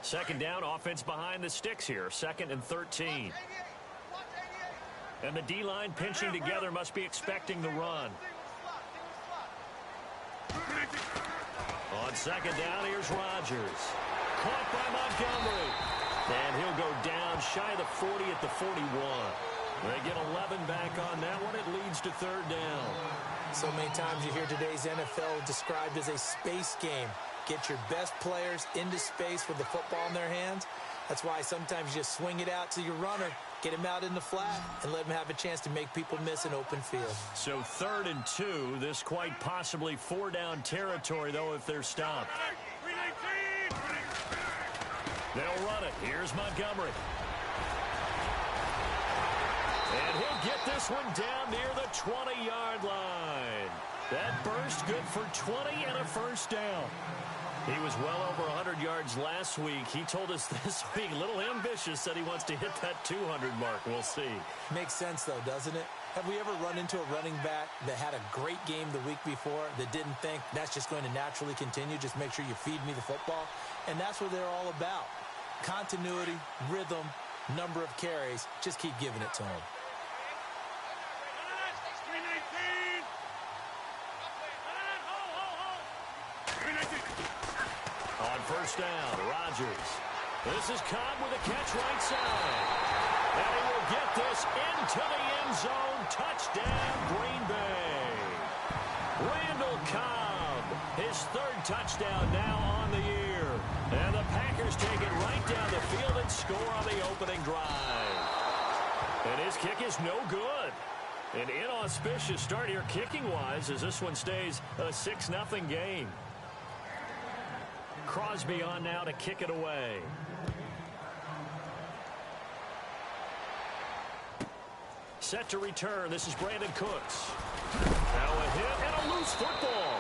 Second down, offense behind the sticks here. 2nd and 13. And the D-line pinching together must be expecting the run. On 2nd down, here's Rodgers. Caught by Montgomery. And he'll go down shy of the 40 at the 41. They get 11 back on that one. It leads to 3rd down. So many times you hear today's NFL described as a space game. Get your best players into space with the football in their hands. That's why sometimes you just swing it out to your runner, get him out in the flat, and let him have a chance to make people miss an open field. So 3rd and 2. This quite possibly 4-down territory, though, if they're stopped. They'll run it. Here's Montgomery. And he'll get this one down near the 20-yard line. That burst good for 20 and a 1st down. He was well over 100 yards last week. He told us this week, a little ambitious, said he wants to hit that 200 mark. We'll see. Makes sense, though, doesn't it? Have we ever run into a running back that had a great game the week before that didn't think that's just going to naturally continue? Just make sure you feed me the football. And that's what they're all about. Continuity, rhythm, number of carries. Just keep giving it to him. On 1st down, Rodgers. This is Cobb with a catch right side. And he will get this into the end zone. Touchdown, Green Bay. Randall Cobb, his 3rd touchdown now on the year. And the Packers take it right down the field and score on the opening drive. And his kick is no good. An inauspicious start here kicking-wise as this one stays a 6-0 game. Crosby on now to kick it away. Set to return. This is Brandon Cooks. Now a hit and a loose football.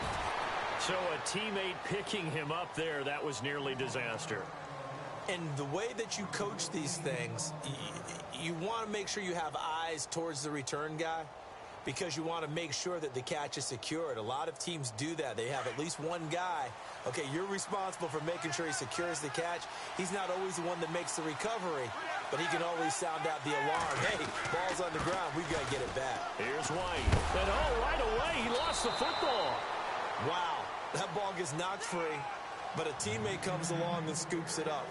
So a teammate picking him up there, that was nearly disaster. And the way that you coach these things, you want to make sure you have eyes towards the return guy because you want to make sure that the catch is secured. A lot of teams do that. They have at least one guy. Okay, you're responsible for making sure he secures the catch. He's not always the one that makes the recovery, but he can always sound out the alarm. Hey, ball's on the ground. We've got to get it back. Here's White. And right away, he lost the football. Wow, that ball gets knocked free, but a teammate comes along and scoops it up.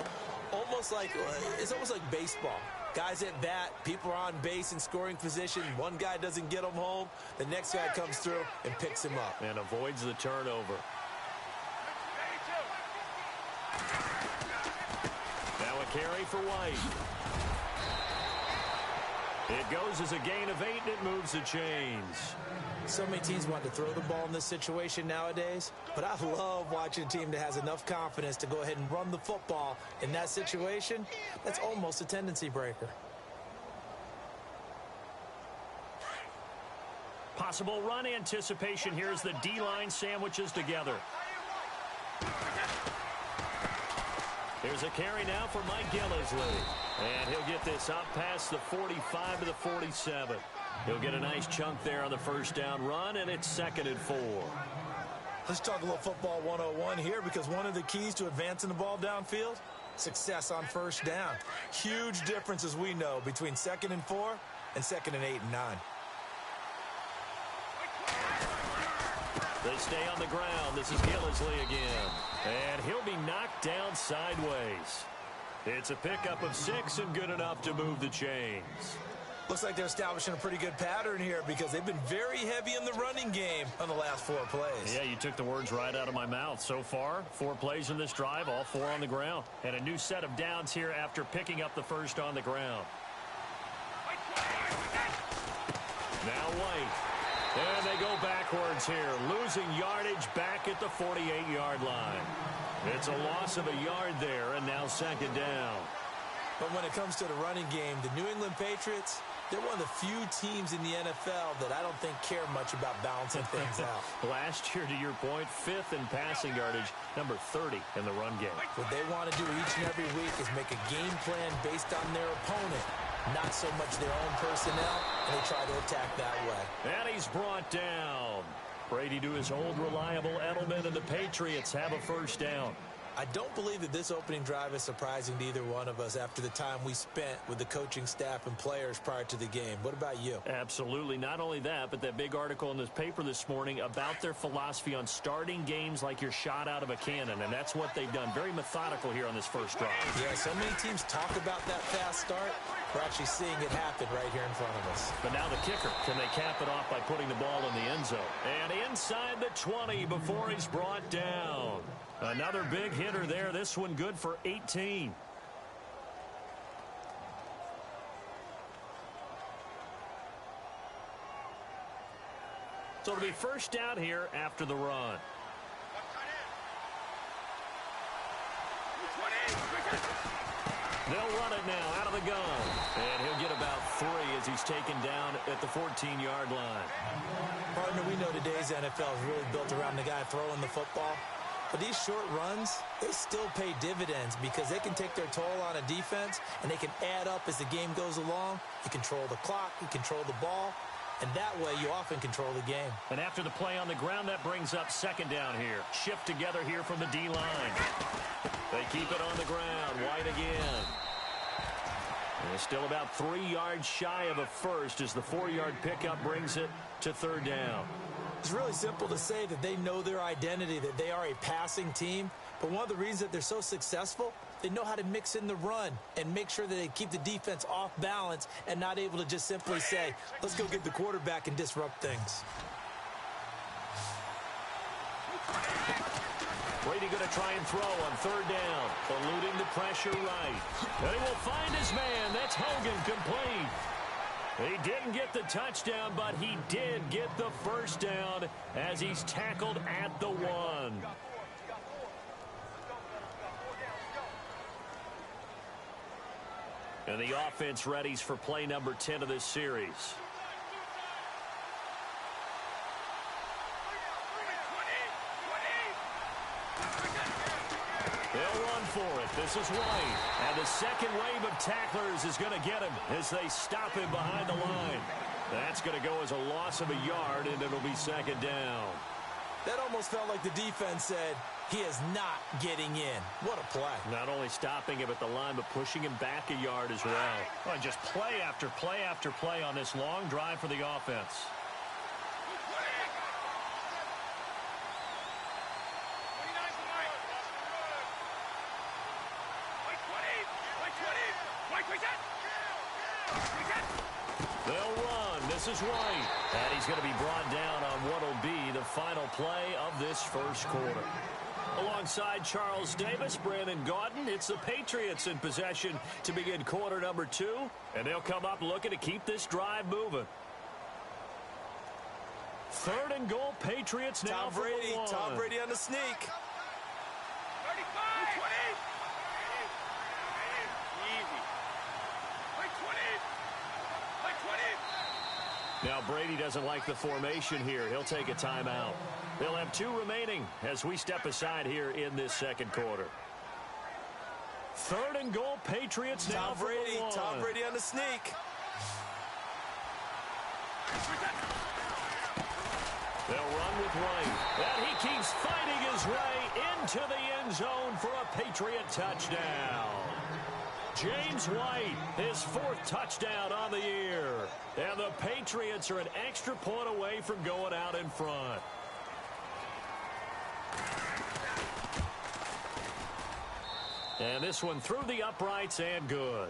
It's almost like baseball. Guys at bat, people are on base in scoring position. One guy doesn't get him home. The next guy comes through and picks him up. And avoids the turnover. Now a carry for White. It goes as a gain of 8, and it moves the chains. So many teams want to throw the ball in this situation nowadays, but I love watching a team that has enough confidence to go ahead and run the football in that situation. That's almost a tendency breaker. Possible run anticipation here as the D-line sandwiches together. Here's a carry now for Mike Gillisley. And he'll get this up past the 45 to the 47. He'll get a nice chunk there on the 1st down run, and it's 2nd and 4. Let's talk a little football 101 here because one of the keys to advancing the ball downfield, success on 1st down. Huge difference, as we know, between 2nd and 4 and 2nd and 8 and 9. They stay on the ground. This is Gillisley again. And he'll be knocked down sideways. It's a pickup of 6 and good enough to move the chains. Looks like they're establishing a pretty good pattern here because they've been very heavy in the running game on the last 4 plays. Yeah, you took the words right out of my mouth. So far, 4 plays in this drive, all 4 on the ground. And a new set of downs here after picking up the 1st on the ground. Now White. And they go backwards here, losing yardage back at the 48-yard line. It's a loss of a yard there, and now 2nd down. But when it comes to the running game, the New England Patriots, they're one of the few teams in the NFL that I don't think care much about balancing things out. Last year, to your point, 5th in passing yardage, number 30 in the run game. What they want to do each and every week is make a game plan based on their opponent, not so much their own personnel, and they try to attack that way. And he's brought down. Brady to his old reliable Edelman, and the Patriots have a 1st down. I don't believe that this opening drive is surprising to either one of us after the time we spent with the coaching staff and players prior to the game. What about you? Absolutely. Not only that, but that big article in this paper this morning about their philosophy on starting games like you're shot out of a cannon, and that's what they've done. Very methodical here on this first drive. Yeah, so many teams talk about that fast start. We're actually seeing it happen right here in front of us. But now the kicker. Can they cap it off by putting the ball in the end zone? And inside the 20 before he's brought down. Another big hitter there. This one good for 18. So it'll be first down here after the run. They'll run it now out of the gun. And he'll get about 3 as he's taken down at the 14-yard line. Partner, we know today's NFL is really built around the guy throwing the football. But these short runs, they still pay dividends because they can take their toll on a defense and they can add up as the game goes along. You control the clock, you control the ball, and that way you often control the game. And after the play on the ground, that brings up second down here. Shift together here from the D-line. They keep it on the ground. White again. And it's still about 3 yards shy of a first as the 4-yard pickup brings it to third down. It's really simple to say that they know their identity, that they are a passing team. But one of the reasons that they're so successful, they know how to mix in the run and make sure that they keep the defense off balance and not able to just simply say, let's go get the quarterback and disrupt things. Brady going to try and throw on third down, eluding the pressure right. And he will find his man. That's Hogan, complete. He didn't get the touchdown, but he did get the first down as he's tackled at the 1. And the offense readies for play number 10 of this series. They'll run for it. This is White. And the second wave of tacklers is going to get him as they stop him behind the line. That's going to go as a loss of a yard, and it'll be second down. That almost felt like the defense said, he is not getting in. What a play. Not only stopping him at the line, but pushing him back a yard as well. Well, just play after play after play on this long drive for the offense. They'll run. This is White. And he's going to be brought down on what will be the final play of this first quarter. Alongside Charles Davis, Brandon Gaudin, it's the Patriots in possession to begin quarter number 2. And they'll come up looking to keep this drive moving. Third and goal, Patriots now. Tom Brady on the sneak. 35! Now Brady doesn't like the formation here. He'll take a timeout. They'll have 2 remaining as we step aside here in this second quarter. Third and goal, Patriots now. Tom Brady on the sneak. They'll run with White. And he keeps fighting his way into the end zone for a Patriot touchdown. James White, his 4th touchdown on the year. And the Patriots are an extra point away from going out in front. And this one through the uprights and good.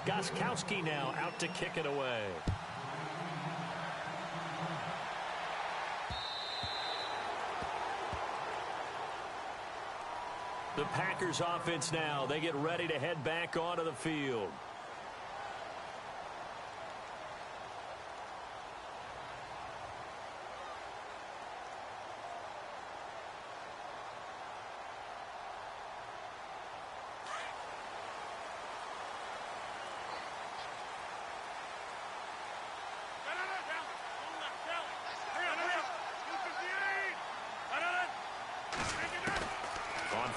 Gostkowski now out to kick it away. The Packers offense now, they get ready to head back onto the field.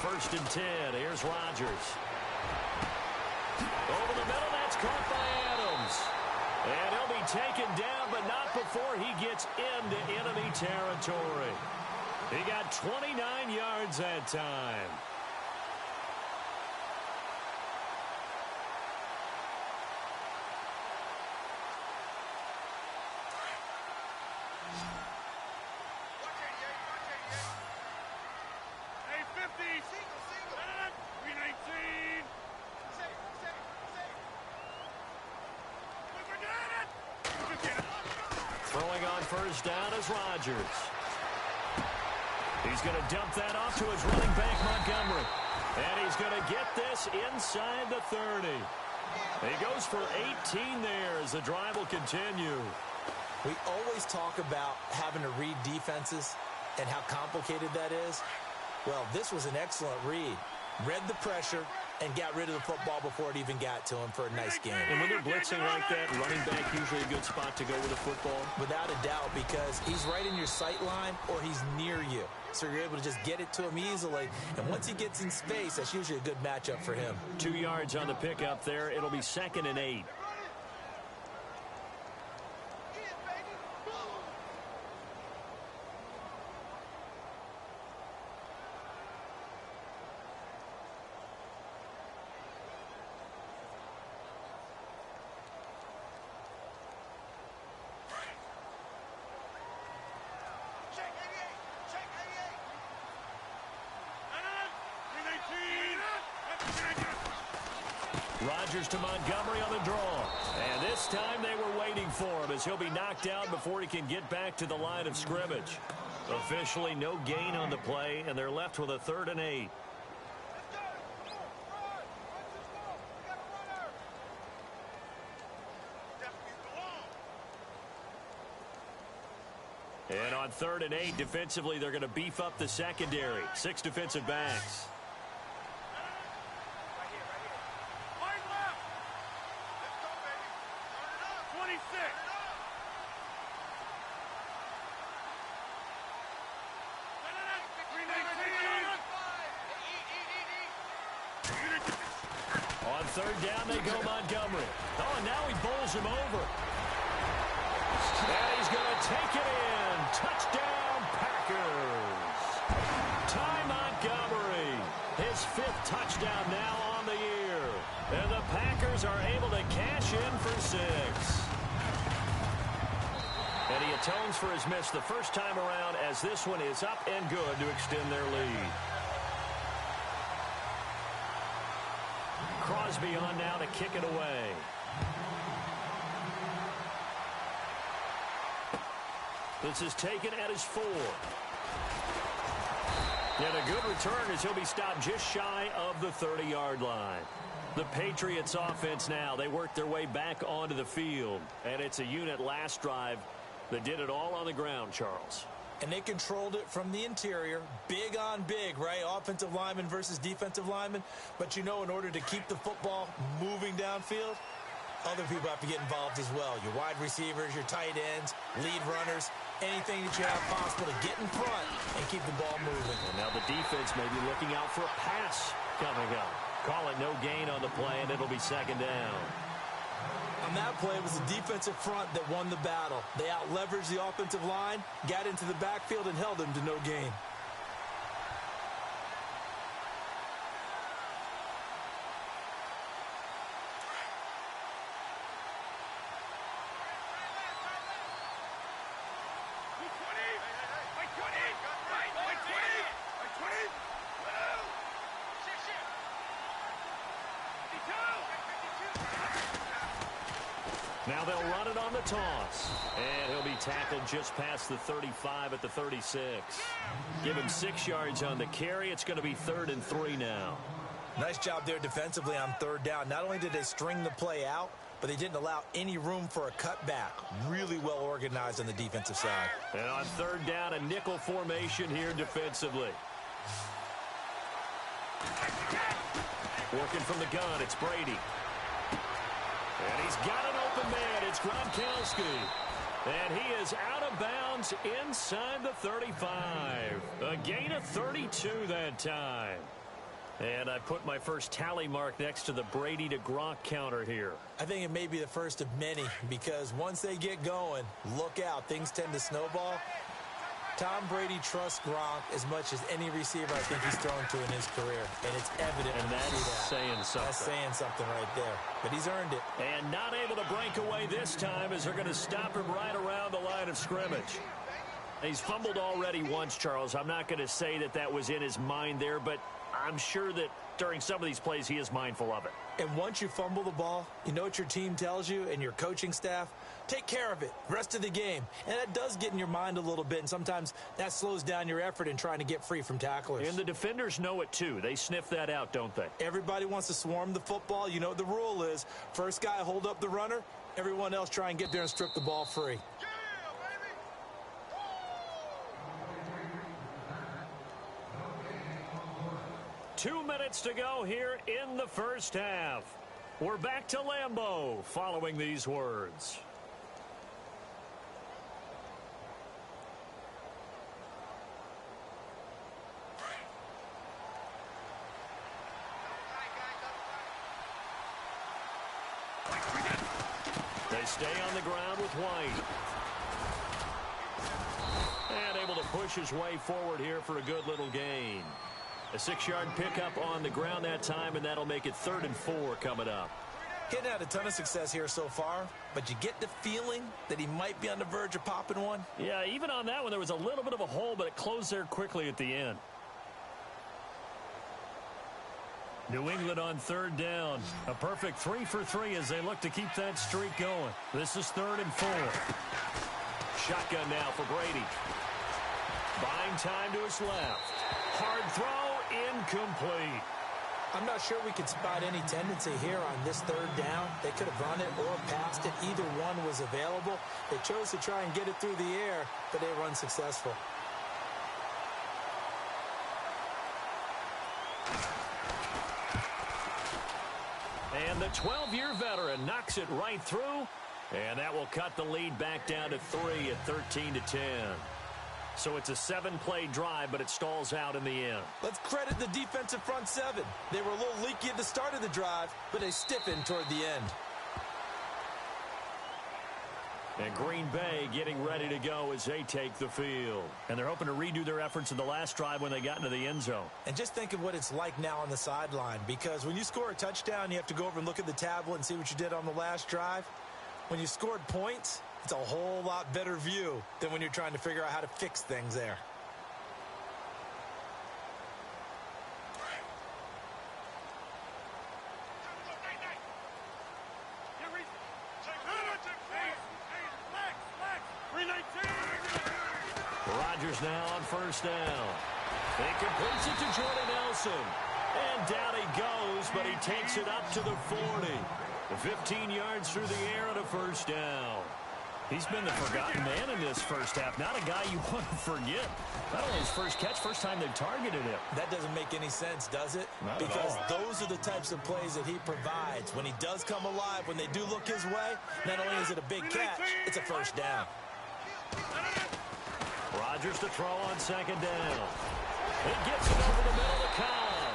First and 10. Here's Rodgers. Over the middle. That's caught by Adams. And he'll be taken down, but not before he gets into enemy territory. He got 29 yards that time. Throwing on first down is Rodgers. He's going to dump that off to his running back, Montgomery. And he's going to get this inside the 30. He goes for 18 there as the drive will continue. We always talk about having to read defenses and how complicated that is. Well, this was an excellent read. Read the pressure and got rid of the football before it even got to him for a nice game. And when they're blitzing like that, running back usually a good spot to go with the football. Without a doubt, because he's right in your sight line or he's near you. So you're able to just get it to him easily. And once he gets in space, that's usually a good matchup for him. 2 yards on the pickup there. It'll be 2nd and 8. Rodgers to Montgomery on the draw. And this time they were waiting for him as he'll be knocked out before he can get back to the line of scrimmage. Officially no gain on the play, and they're left with a 3rd and 8. And on 3rd and 8, defensively, they're going to beef up the secondary. 6 defensive backs. On 3rd down, they go Montgomery. Oh, and now he bowls him over. And he's going to take it in. Touchdown, Packers. Ty Montgomery, his 5th touchdown now on the year. And the Packers are able to cash in for 6. And he atones for his miss the first time around as this one is up and good to extend their lead. Crosby on now to kick it away. This is taken at his 4. And a good return as he'll be stopped just shy of the 30-yard line. The Patriots offense now, they work their way back onto the field. And it's a unit last drive that did it all on the ground, Charles. And they controlled it from the interior. Big on big, right? Offensive lineman versus defensive lineman. But you know, in order to keep the football moving downfield, other people have to get involved as well. Your wide receivers, your tight ends, lead runners, anything that you have possible to get in front and keep the ball moving. And now the defense may be looking out for a pass coming up. Call it no gain on the play, and it'll be 2nd down. On that play, it was the defensive front that won the battle. They out-leveraged the offensive line, got into the backfield, and held them to no gain. Now they'll run it on the toss. And he'll be tackled just past the 35 at the 36. Give him 6 yards on the carry. It's going to be 3rd and 3 now. Nice job there defensively on 3rd down. Not only did they string the play out, but they didn't allow any room for a cutback. Really well organized on the defensive side. And on 3rd down, a nickel formation here defensively. Working from the gun, it's Brady. And he's got an open man. It's Gronkowski. And he is out of bounds inside the 35. A gain of 32 that time. And I put my first tally mark next to the Brady to Gronk counter here. I think it may be the first of many because once they get going, look out. Things tend to snowball. Tom Brady trusts Gronk as much as any receiver I think he's thrown to in his career. And it's evident. And that's saying something. That's saying something right there. But he's earned it. And not able to break away this time as they're going to stop him right around the line of scrimmage. He's fumbled already once, Charles. I'm not going to say that that was in his mind there, but I'm sure that during some of these plays he is mindful of it. And once you fumble the ball, you know what your team tells you and your coaching staff? Take care of it. Rest of the game. And that does get in your mind a little bit, and sometimes that slows down your effort in trying to get free from tacklers. And the defenders know it too. They sniff that out, don't they? Everybody wants to swarm the football. You know what the rule is. First guy hold up the runner. Everyone else try and get there and strip the ball free. 2 minutes to go here in the first half. We're back to Lambeau following these words. They stay on the ground with White. And able to push his way forward here for a good little gain. A 6-yard pickup on the ground that time, and that'll make it 3rd and 4 coming up. Getting had a ton of success here so far, but you get the feeling that he might be on the verge of popping one. Yeah, even on that one, there was a little bit of a hole, but it closed there quickly at the end. New England on 3rd down. A perfect 3 for 3 as they look to keep that streak going. This is 3rd and 4. Shotgun now for Brady. Buying time to his left. Hard throw, incomplete. I'm not sure we could spot any tendency here on this 3rd down. They could have run it or passed it. Either one was available. They chose to try and get it through the air, but they were unsuccessful. And the 12-year veteran knocks it right through, and that will cut the lead back down to 3 at 13-10. So it's a 7-play drive, but it stalls out in the end. Let's credit the defensive front 7. They were a little leaky at the start of the drive, but they stiffened toward the end. And Green Bay getting ready to go as they take the field. And they're hoping to redo their efforts in the last drive when they got into the end zone. And just think of what it's like now on the sideline, because when you score a touchdown, you have to go over and look at the tablet and see what you did on the last drive. When you scored points, it's a whole lot better view than when you're trying to figure out how to fix things there. Rodgers now on 1st down. He completes it to Jordan Nelson. And down he goes, but he takes it up to the 40. 15 yards through the air and a 1st down. He's been the forgotten man in this first half. Not a guy you want to forget. Not only his first catch, first time they've targeted him. That doesn't make any sense, does it? Not because at all. those are the types of plays that he provides. When he does come alive, when they do look his way, not only is it a big catch, it's a 1st down. Rodgers to throw on 2nd down. He gets it over the middle to Cobb.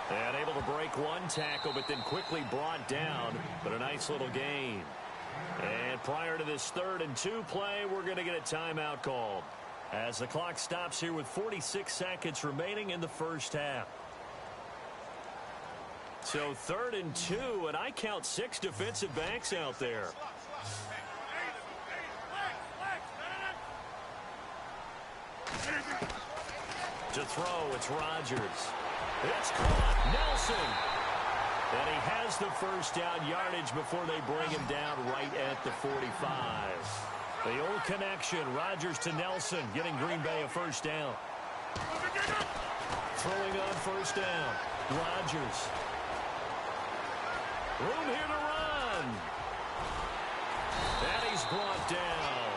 And able to break one tackle, but then quickly brought down. But a nice little gain. And prior to this 3rd and 2 play, we're going to get a timeout called as the clock stops here with 46 seconds remaining in the first half. So 3rd and 2, and I count 6 defensive backs out there. To throw, it's Rodgers. It's caught. Nelson. And he has the 1st down yardage before they bring him down right at the 45. The old connection, Rodgers to Nelson, getting Green Bay a 1st down. Throwing on 1st down, Rodgers. Room here to run. And he's brought down.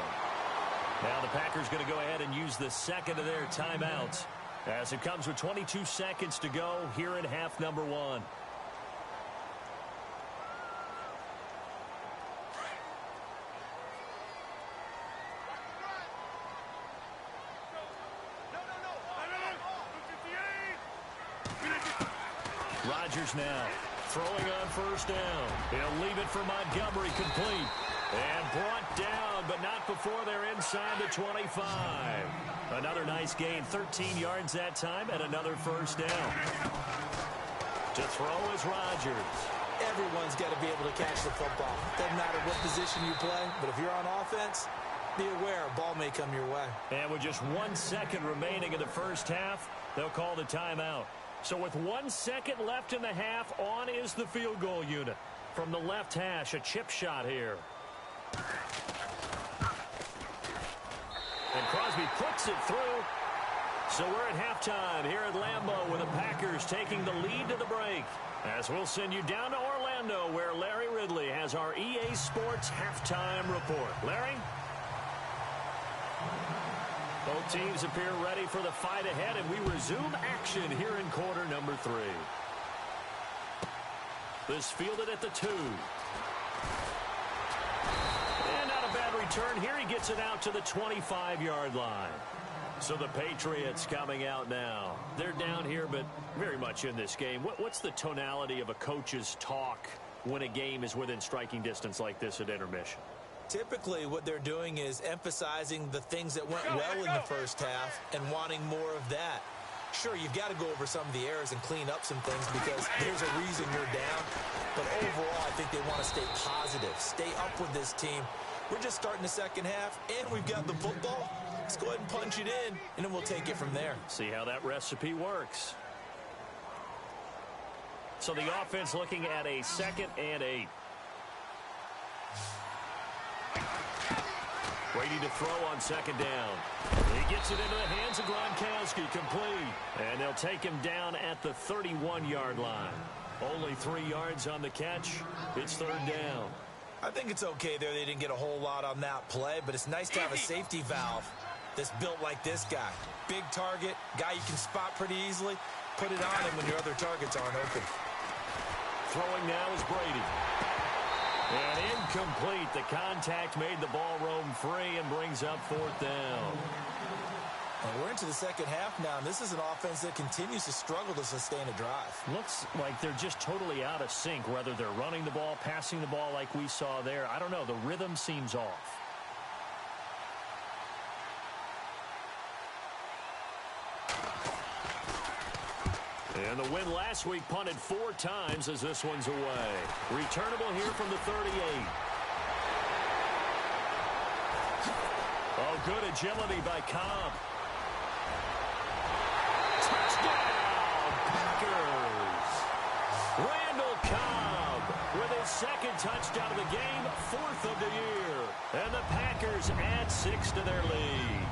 Now the Packers going to go ahead and use the 2nd of their timeouts as it comes with 22 seconds to go here in half number 1. Rodgers now throwing on first down. He'll leave it for Montgomery, complete. And brought down, but not before they're inside the 25. Another nice gain, 13 yards that time, and another first down. To throw is Rodgers. Everyone's got to be able to catch the football. Doesn't matter what position you play, but if you're on offense, be aware a ball may come your way. And with just 1 second remaining in the first half, they'll call the timeout. So with 1 second left in the half, on is the field goal unit. From the left hash, a chip shot here. And Crosby puts it through. So we're at halftime here at Lambeau with the Packers taking the lead to the break. As we'll send you down to Orlando where Larry Ridley has our EA Sports halftime report. Larry? Both teams appear ready for the fight ahead, and we resume action here in quarter number 3. This fielded at the 2. And not a bad return here. He gets it out to the 25-yard line. So the Patriots coming out now. They're down here, but very much in this game. What's the tonality of a coach's talk when a game is within striking distance like this at intermission? Typically, what they're doing is emphasizing the things that went well in the first half and wanting more of that. Sure, you've got to go over some of the errors and clean up some things because there's a reason you're down. But overall, I think they want to stay positive, stay up with this team. We're just starting the second half, and we've got the football. Let's go ahead and punch it in, and then we'll take it from there. See how that recipe works. So the offense looking at a 2nd and 8. Brady to throw on 2nd down. He gets it into the hands of Gronkowski, complete. And they'll take him down at the 31-yard line. Only 3 yards on the catch. It's 3rd down. I think it's okay there. They didn't get a whole lot on that play, but it's nice to have a safety valve that's built like this guy. Big target, guy you can spot pretty easily. Put it on him when your other targets aren't open. Throwing now is Brady. And incomplete. The contact made the ball roam free and brings up 4th down. Well, we're into the second half now, and this is an offense that continues to struggle to sustain a drive. Looks like they're just totally out of sync, whether they're running the ball, passing the ball like we saw there. I don't know. The rhythm seems off. And the win last week punted 4 times as this one's away. Returnable here from the 38. Oh, good agility by Cobb. Touchdown, Packers! Randall Cobb with his 2nd touchdown of the game, 4th of the year. And the Packers add 6 to their lead.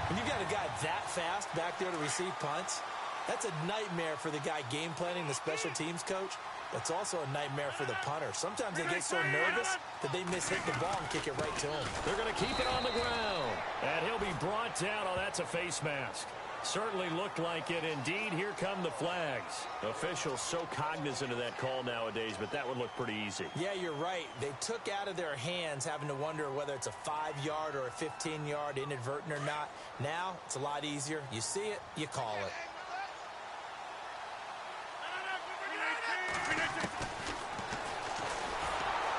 When you got a guy that fast back there to receive punts, that's a nightmare for the guy game planning, the special teams coach. That's also a nightmare for the punter. Sometimes they get so nervous that they miss-hit the ball and kick it right to him. They're going to keep it on the ground. And he'll be brought down. Oh, that's a face mask. Certainly looked like it. Indeed, here come the flags. Officials so cognizant of that call nowadays, but that would look pretty easy. Yeah, you're right. They took out of their hands having to wonder whether it's a 5-yard or a 15-yard inadvertent or not. Now, it's a lot easier. You see it, you call it.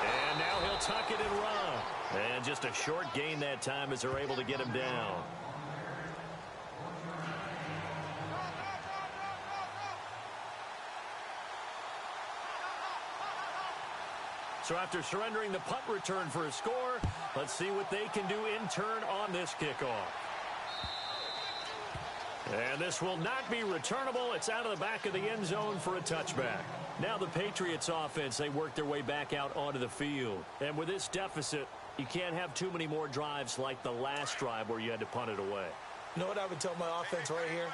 And now he'll tuck it and run. And just a short gain that time as they're able to get him down. So after surrendering the punt return for a score, let's see what they can do in turn on this kickoff. And this will not be returnable. It's out of the back of the end zone for a touchback. Now the Patriots offense, they work their way back out onto the field. And with this deficit, you can't have too many more drives like the last drive where you had to punt it away. You know what I would tell my offense right here?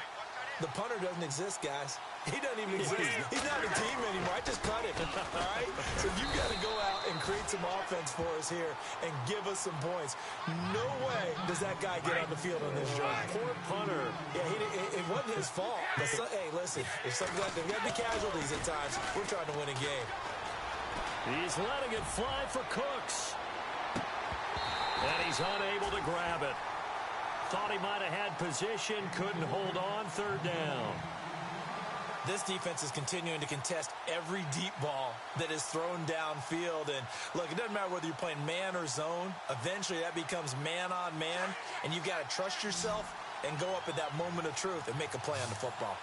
The punter doesn't exist, guys. He doesn't even exist. He's not a team anymore. I just cut it. All right? So you've got to go out and create some offense for us here and give us some points. No way does that guy get on the field on this drive. Poor punter. Yeah, it wasn't his fault. But hey, listen, there's got to be casualties at times. We're trying to win a game. He's letting it fly for Cooks. And he's unable to grab it. Thought he might have had position, couldn't hold on, 3rd down. This defense is continuing to contest every deep ball that is thrown downfield. And, look, it doesn't matter whether you're playing man or zone. Eventually, that becomes man-on-man, and you've got to trust yourself and go up at that moment of truth and make a play on the football.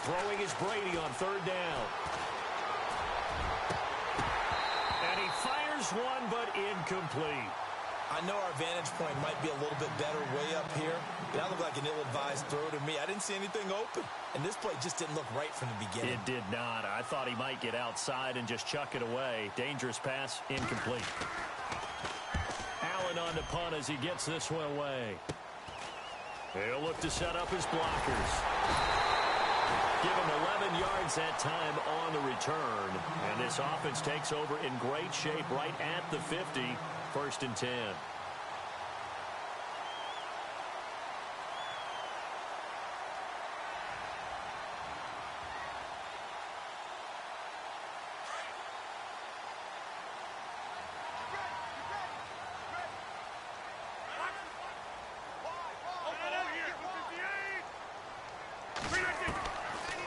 Throwing is Brady on third down. And he fires one, but incomplete. I know our vantage point might be a little bit better way up here, but that looked like an ill-advised throw to me. I didn't see anything open, and this play just didn't look right from the beginning. It did not. I thought he might get outside and just chuck it away. Dangerous pass, incomplete. Allen on to punt as he gets this one away. He'll look to set up his blockers. Give him 11 yards that time on the return. And this offense takes over in great shape right at the 50. 1st and 10.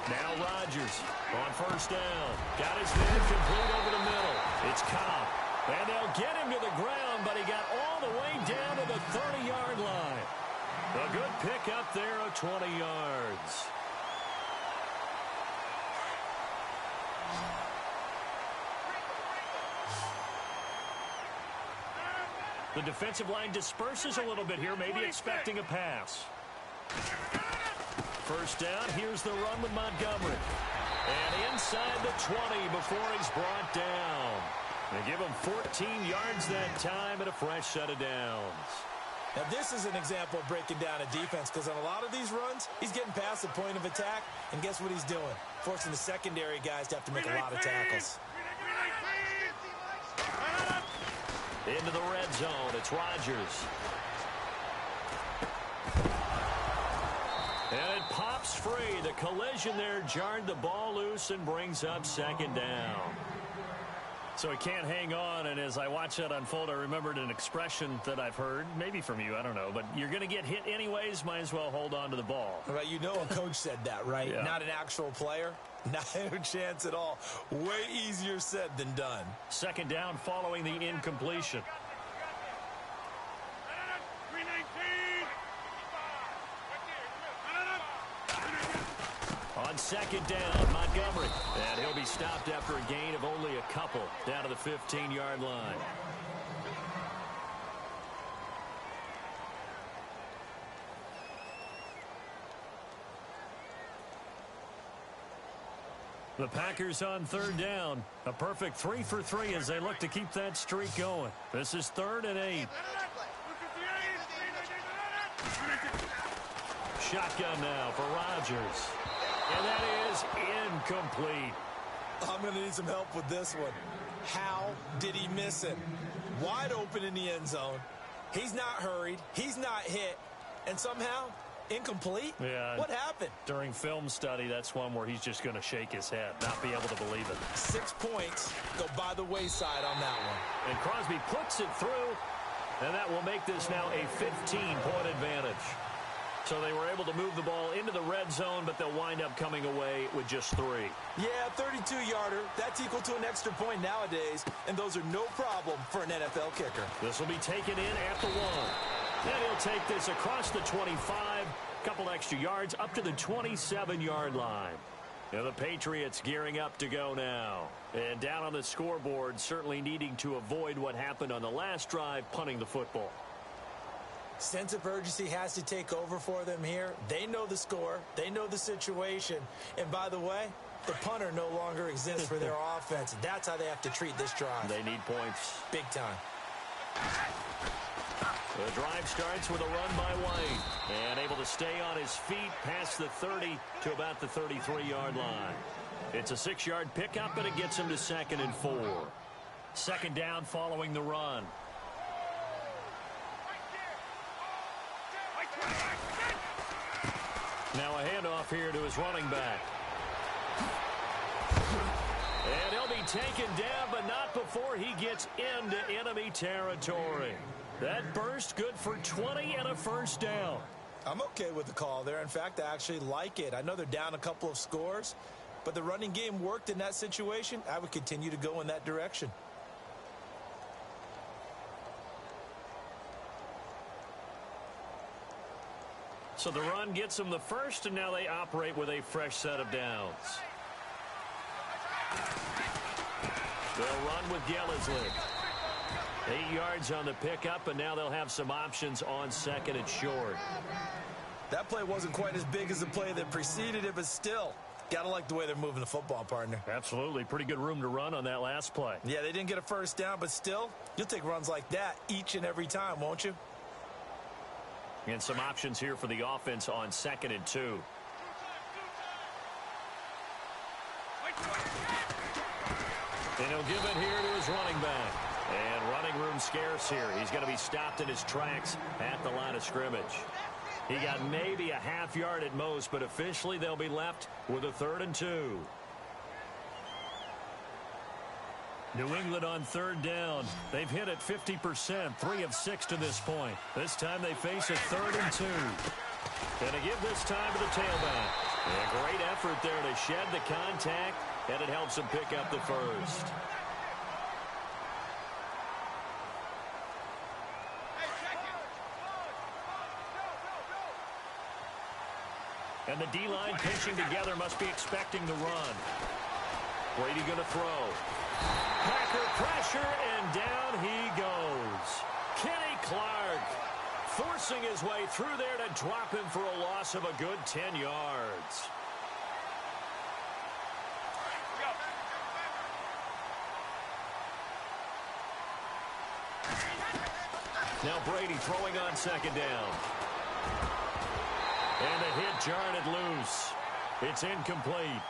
Now Rodgers on 1st down. Got his man complete over the middle. It's Cobb. And they'll get him to the ground, but he got all the way down to the 30-yard line. A good pick up there of 20 yards. The defensive line disperses a little bit here, maybe expecting a pass. 1st down, here's the run with Montgomery. And inside the 20 before he's brought down. They give him 14 yards that time and a fresh set of downs. Now, this is an example of breaking down a defense, because on a lot of these runs, he's getting past the point of attack, and guess what he's doing? Forcing the secondary guys to have to make a lot of tackles. Into the red zone, it's Rodgers. And it pops free. The collision there jarred the ball loose and brings up 2nd down. So he can't hang on, and as I watch that unfold, I remembered an expression that I've heard, maybe from you, I don't know, but you're going to get hit anyways, might as well hold on to the ball. Right, you know a coach said that, right? Yeah. Not an actual player. Not a chance at all. Way easier said than done. 2nd down following the incompletion. On 2nd down, Montgomery. And he'll be stopped after a gain of only a couple down to the 15-yard line. The Packers on 3rd down. A perfect 3 for 3 as they look to keep that streak going. This is 3rd and 8. Shotgun now for Rodgers. And that is incomplete. I'm going to need some help with this one. How did he miss it? Wide open in the end zone. He's not hurried. He's not hit. And somehow, incomplete? Yeah. What happened? During film study, that's one where he's just going to shake his head, not be able to believe it. 6 points go by the wayside on that one. And Crosby puts it through, and that will make this now a 15-point advantage. So they were able to move the ball into the red zone, but they'll wind up coming away with just 3. Yeah, 32-yarder. That's equal to an extra point nowadays, and those are no problem for an NFL kicker. This will be taken in at the 1. Then he'll take this across the 25, couple extra yards up to the 27-yard line. Now the Patriots gearing up to go now. And down on the scoreboard, certainly needing to avoid what happened on the last drive, punting the football. Sense of urgency has to take over for them here. They know the score. They know the situation. And by the way, the punter no longer exists for their offense. That's how they have to treat this drive. They need points. Big time. The drive starts with a run by White. And able to stay on his feet past the 30 to about the 33-yard line. It's a 6-yard pickup, and it gets him to 2nd and 4. 2nd down following the run. Now a handoff here to his running back. And he'll be taken down, but not before he gets into enemy territory. That burst good for 20 and a 1st down. I'm okay with the call there. In fact, I actually like it. I know they're down a couple of scores, but the running game worked in that situation. I would continue to go in that direction. So the run gets them the first, and now they operate with a fresh set of downs. They'll run with Gillislee. 8 yards on the pickup, and now they'll have some options on second and short. That play wasn't quite as big as the play that preceded it, but still, got to like the way they're moving the football, partner. Absolutely. Pretty good room to run on that last play. Yeah, they didn't get a first down, but still, you'll take runs like that each and every time, won't you? And some options here for the offense on second and 2. And he'll give it here to his running back. And running room scarce here. He's going to be stopped in his tracks at the line of scrimmage. He got maybe a half yard at most, but officially they'll be left with a 3rd and 2. New England on 3rd down. They've hit it 50%, 3 of 6 to this point. This time they face a 3rd and 2. Gonna give this time to the tailback. A great effort there to shed the contact, and it helps him pick up the first. And the D-line pinching together must be expecting the run. Brady going to throw. Packer pressure, and down he goes. Kenny Clark forcing his way through there to drop him for a loss of a good 10 yards. Now Brady throwing on 2nd down. And the hit jarred it loose. It's incomplete.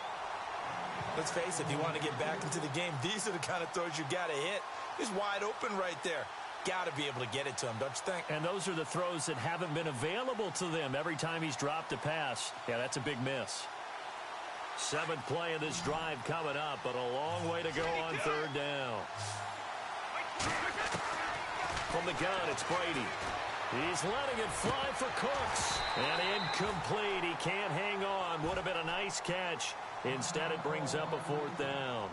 Let's face it, if you want to get back into the game, these are the kind of throws you got to hit. He's wide open right there. Got to be able to get it to him, don't you think? And those are the throws that haven't been available to them every time he's dropped a pass. Yeah, that's a big miss. 7th play of this drive coming up, but a long way to go on 3rd down. From the gun, it's Brady. He's letting it fly for Cooks. And incomplete. He can't hang on. Would have been a nice catch. Instead, it brings up a 4th down.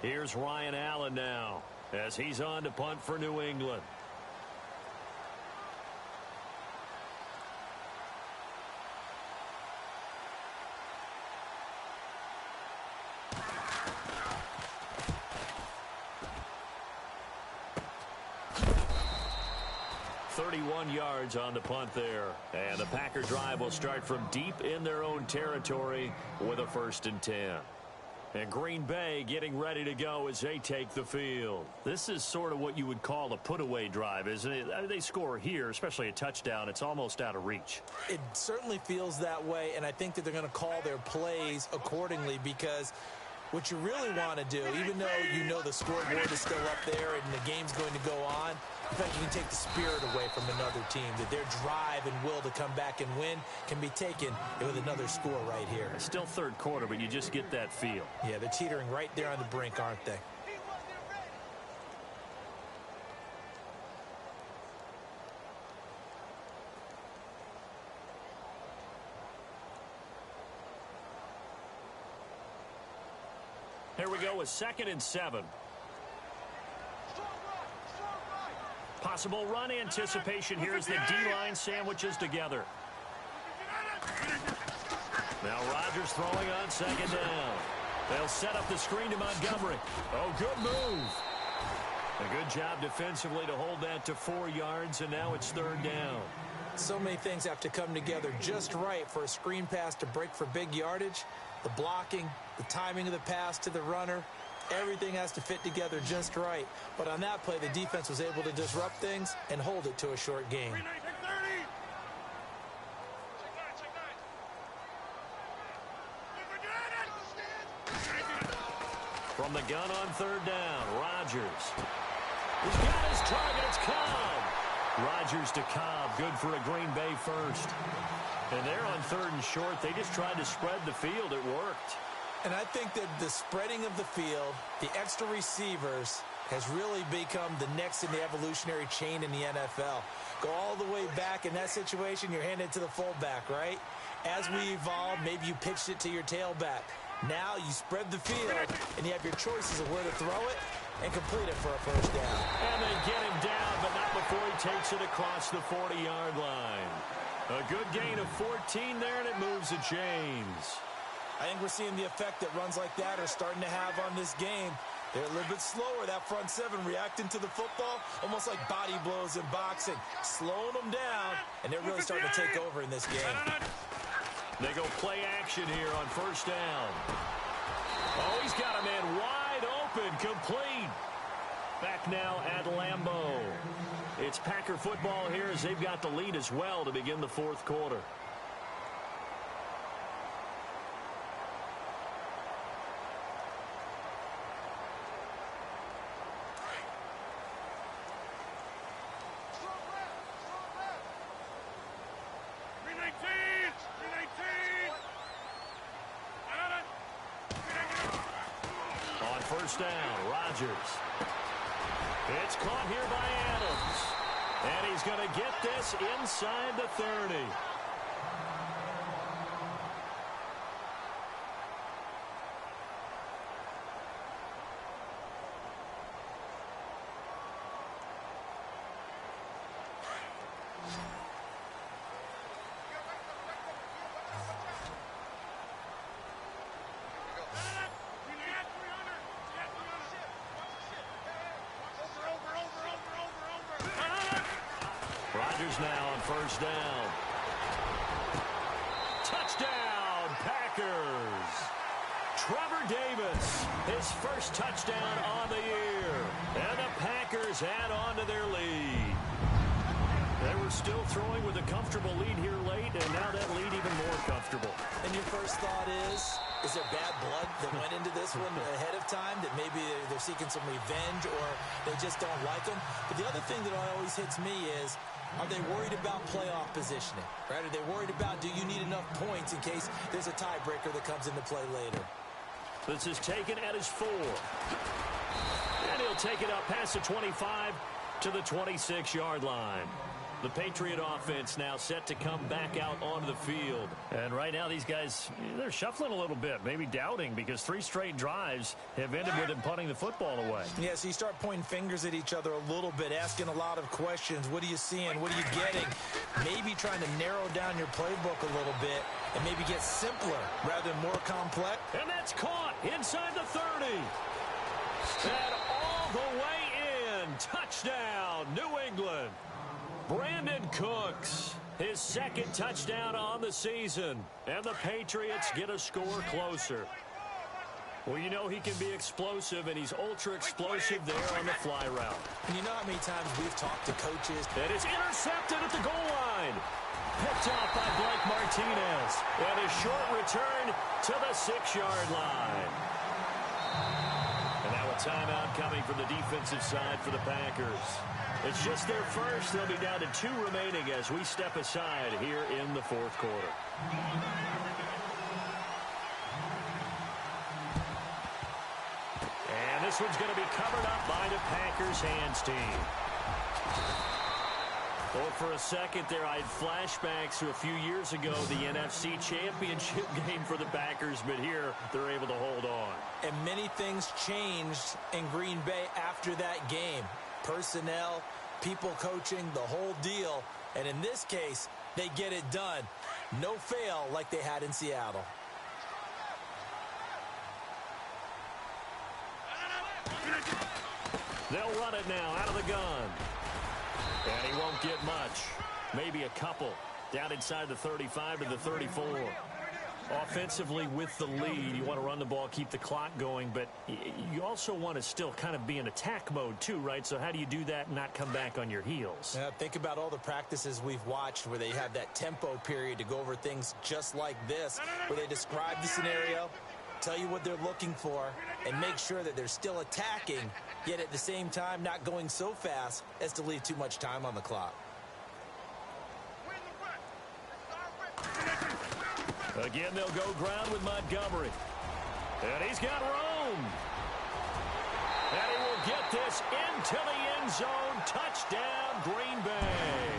Here's Ryan Allen now as he's on to punt for New England. Yards on the punt there. And the Packer drive will start from deep in their own territory with a 1st and 10. And Green Bay getting ready to go as they take the field. This is sort of what you would call a put-away drive, isn't it? They score here, especially a touchdown. It's almost out of reach. It certainly feels that way, and I think that they're going to call their plays accordingly because what you really want to do, even though you know the scoreboard is still up there and the game's going to go on, in fact, you can take the spirit away from another team, that their drive and will to come back and win can be taken with another score right here. It's still 3rd quarter, but you just get that feel. Yeah, they're teetering right there on the brink, aren't they? Here we go with 2nd and 7. Possible run anticipation here as the D-line sandwiches together. Now Rodgers throwing on 2nd down. They'll set up the screen to Montgomery. Oh, good move. A good job defensively to hold that to 4 yards, and now it's 3rd down. So many things have to come together just right for a screen pass to break for big yardage. The blocking, the timing of the pass to the runner, everything has to fit together just right. But on that play, the defense was able to disrupt things and hold it to a short game. From the gun on 3rd down, Rodgers. He's got his target. It's come. Rodgers to Cobb, good for a Green Bay first. And they're on 3rd and short. They just tried to spread the field. It worked. And I think that the spreading of the field, the extra receivers, has really become the next in the evolutionary chain in the NFL. Go all the way back in that situation, you're handed to the fullback, right? As we evolve, maybe you pitched it to your tailback. Now you spread the field, and you have your choices of where to throw it and complete it for a first down. And they get him down, but not before he takes it across the 40-yard line. A good gain of 14 there, and it moves the chains. I think we're seeing the effect that runs like that are starting to have on this game. They're a little bit slower, that front seven, reacting to the football, almost like body blows in boxing, slowing them down, and they're really starting to take over in this game. They go play action here on first down. Oh, he's got a man wide open, complete. Back now at Lambeau. It's Packer football here as they've got the lead as well to begin the fourth quarter. First down, Rodgers. It's caught here by Adams. And he's going to get this inside the 30. Rodgers now on first down. Touchdown, Packers. Trevor Davis, his first touchdown on the year. And the Packers add on to their lead. They were still throwing with a comfortable lead here late, and now that lead even more comfortable. And your first thought is there bad blood that went into this one ahead of time, that maybe they're seeking some revenge or they just don't like them? But the other thing that always hits me is, are they worried about playoff positioning? Right? Are they worried about, do you need enough points in case there's a tiebreaker that comes into play later? This is taken at his 4. And he'll take it up past the 25 to the 26-yard line. The Patriot offense now set to come back out onto the field. And right now these guys, they're shuffling a little bit, maybe doubting, because 3 straight drives have ended with them punting the football away. Yeah, so you start pointing fingers at each other a little bit, asking a lot of questions. What are you seeing? What are you getting? Maybe trying to narrow down your playbook a little bit and maybe get simpler rather than more complex. And that's caught inside the 30. And all the way in. Touchdown, New England. Brandon Cooks, his second touchdown on the season. And the Patriots get a score closer. Well, you know he can be explosive, and he's ultra-explosive there on the fly route. And you know how many times we've talked to coaches. And it's intercepted at the goal line. Picked off by Blake Martinez. And a short return to the 6-yard line. And now a timeout coming from the defensive side for the Packers. It's just their first. They'll be down to 2 remaining as we step aside here in the fourth quarter. And this one's going to be covered up by the Packers hands team. Well, for a second there, I had flashbacks to a few years ago, the NFC Championship game for the Packers, but here they're able to hold on. And many things changed in Green Bay after that game. Personnel, people coaching, the whole deal. And in this case, they get it done. No fail like they had in Seattle. They'll run it now out of the gun. And he won't get much. Maybe a couple. Down inside the 35 to the 34. Offensively with the lead, you want to run the ball, keep the clock going, but you also want to still kind of be in attack mode too, right? So how do you do that and not come back on your heels? Yeah, think about all the practices we've watched where they have that tempo period to go over things just like this, where they describe the scenario, tell you what they're looking for, and make sure that they're still attacking yet at the same time not going so fast as to leave too much time on the clock. Again, they'll go ground with Montgomery. And he's got room. And he will get this into the end zone. Touchdown, Green Bay.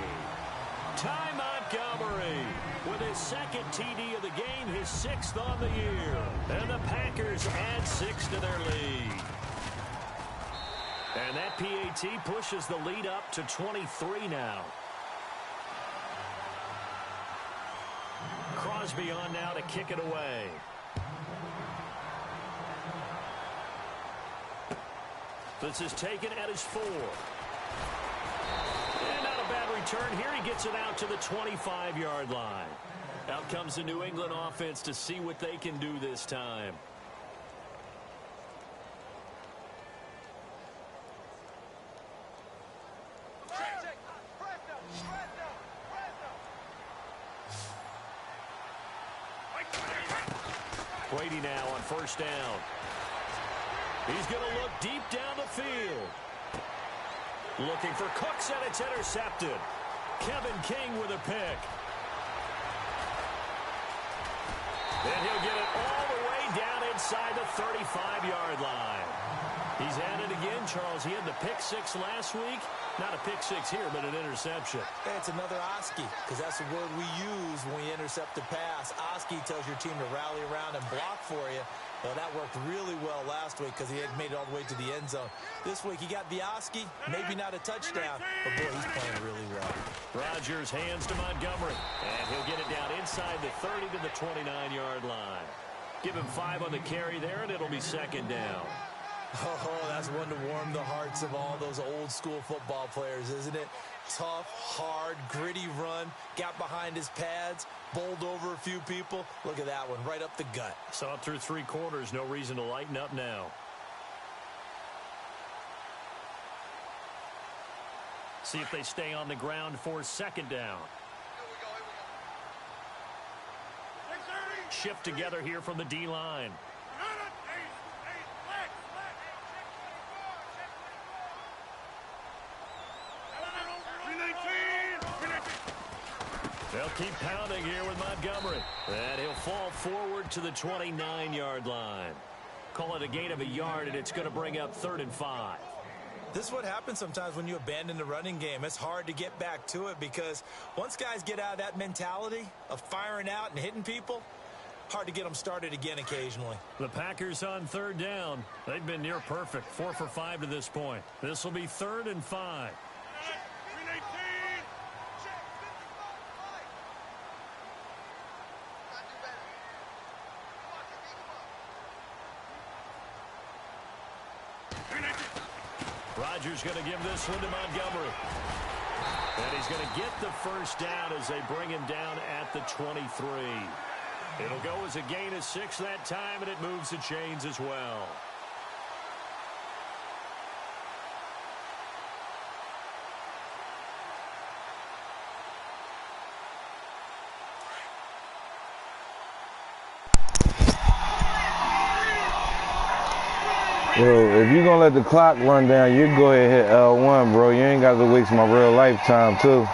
Ty Montgomery with his second TD of the game, his 6th on the year. And the Packers add 6 to their lead. And that PAT pushes the lead up to 23 now. Crosby on now to kick it away. This is taken at his 4. And not a bad return here. He gets it out to the 25-yard line. Out comes the New England offense to see what they can do this time. Brady now on first down. He's going to look deep down the field. Looking for Cooks, and it's intercepted. Kevin King with a pick. And he'll get it all the way down inside the 35-yard line. He's at it again, Charles. He had the pick 6 last week. Not a pick 6 here, but an interception. Hey, it's another Oski, because that's the word we use when we intercept a pass. Oski tells your team to rally around and block for you. Well, that worked really well last week because he had made it all the way to the end zone. This week, he got the Oski, maybe not a touchdown, but boy, he's playing really well. Rodgers hands to Montgomery, and he'll get it down inside the 30 to the 29-yard line. Give him 5 on the carry there, and it'll be second down. Oh, that's one to warm the hearts of all those old-school football players, isn't it? Tough, hard, gritty run, got behind his pads, bowled over a few people. Look at that one, right up the gut. Saw it through 3 quarters, no reason to lighten up now. See if they stay on the ground for second down. Shift together here from the D-line. They'll keep pounding here with Montgomery. And he'll fall forward to the 29-yard line. Call it a gain of a yard, and it's going to bring up 3rd and 5. This is what happens sometimes when you abandon the running game. It's hard to get back to it because once guys get out of that mentality of firing out and hitting people, hard to get them started again occasionally. The Packers on 3rd down. They've been near perfect. 4 for 5 to this point. This will be 3rd and 5. Rodgers going to give this one to Montgomery. And he's going to get the first down as they bring him down at the 23. It'll go as a gain of 6 that time, and it moves the chains as well. Bro, if you're going to let the clock run down, you go ahead and hit L1, bro. You ain't got to waste my real lifetime, too.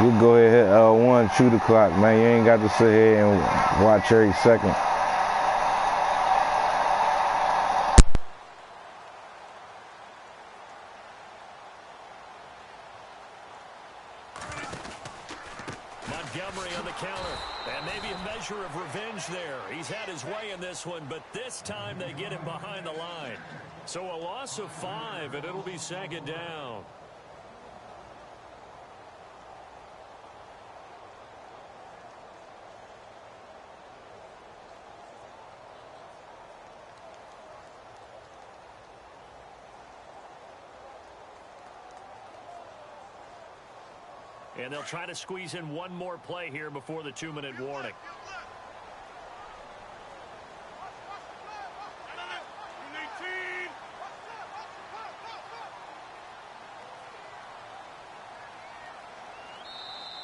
You go ahead and hit L1, chew the clock, man. You ain't got to sit here and watch every second. Montgomery on the counter. And maybe a measure of revenge there. He's had his way in this one, but this time they get him behind the line. So a loss of 5, and it'll be second down. And they'll try to squeeze in one more play here before the 2-minute warning.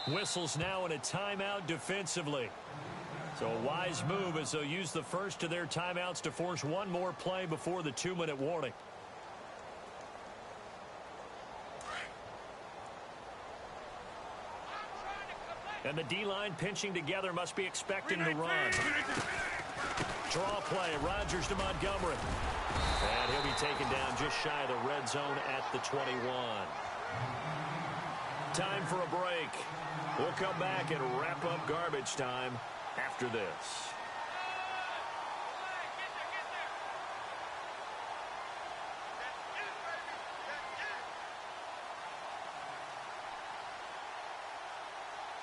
Whistles now in a timeout defensively. So a wise move as they'll use the first of their timeouts to force one more play before the 2-minute warning. And the D-line pinching together must be expecting the run. Draw play, Rodgers to Montgomery. And he'll be taken down just shy of the red zone at the 21. Time for a break. We'll come back and wrap up garbage time after this.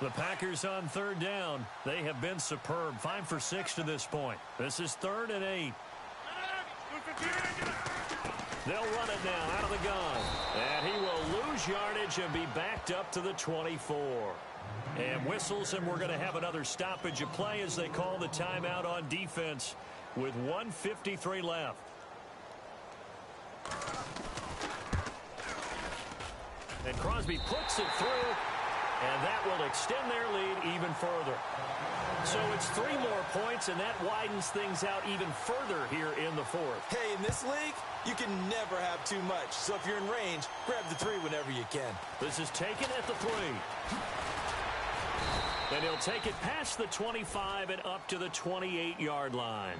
The Packers on third down. They have been superb. 5 for 6 to this point. This is 3rd and 8. They'll run it now out of the gun. And he will lose yardage and be backed up to the 24. And whistles, and we're going to have another stoppage of play as they call the timeout on defense with 1:53 left. And Crosby puts it through, and that will extend their lead even further. So it's 3 more points, and that widens things out even further here in the 4th. Hey, in this league, you can never have too much. So if you're in range, grab the 3 whenever you can. This is taken at the 3. And he'll take it past the 25 and up to the 28-yard line.